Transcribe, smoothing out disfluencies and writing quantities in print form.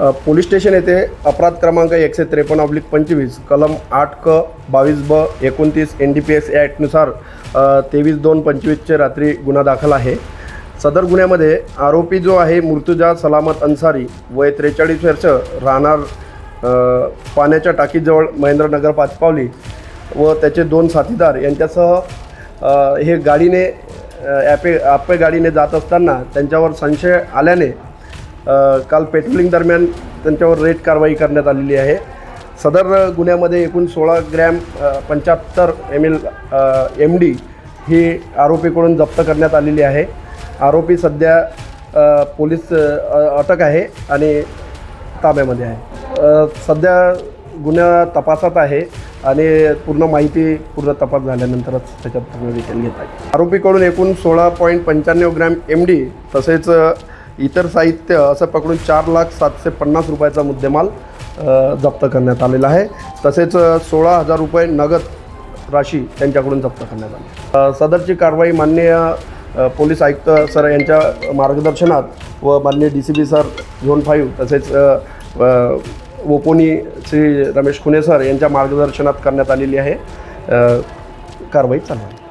Police station येथे अपराध क्रमांक 153/25 कलम 8 क 22 ब 29 NDPS ॲक्टनुसार 23/2/25चे रात्री गुन्हा दाखल आहे। सदर गुन्ह्यामध्ये आरोपी जो आहे मुर्तुजा सलामत अन्सारी वय 43 वर्ष राहणार पाण्याच्या टाकीजवळ महेंद्रनगर पाचपावली व त्याचे 2 साथीदार यांच्यासह हे गाडीने ॲपे गाडीने जात असताना त्यांच्यावर संशय आल्याने काल पेट्रोलिंग दरम्यान त्यांच्यावर रेड कारवाई करण्यात आलेली आहे। सदर गुन्ह्यामध्ये एकूण 16 ग्रॅम 75 ml MD ही आरोपीकडून जप्त करण्यात आलेली आहे। आरोपी सध्या पोलीस अटक आहे आणि ताब्यामध्ये आहे। सध्या गुन्हा तपासात आहे आणि पूर्ण माहिती पूर्ण तपास झाल्यानंतरच त्याच्यात पूर्ण डिटेल घेत आहे। आरोपीकडून एकूण 16.95 ग्रॅम MD तसेच इतर साहित्य असं पकडून 4,07,50 रुपयाचा मुद्देमाल जप्त करण्यात आलेला आहे। तसेच 16,000 रुपये नगद राशी त्यांच्याकडून जप्त करण्यात आली। सदरची कारवाई माननीय पोलीस आयुक्त सर यांच्या मार्गदर्शनात व माननीय DCP सर झोन 5 तसेच ओपोनी श्री रमेश खुने सर यांच्या मार्गदर्शनात करण्यात आलेली आहे। कारवाई चालू आहे।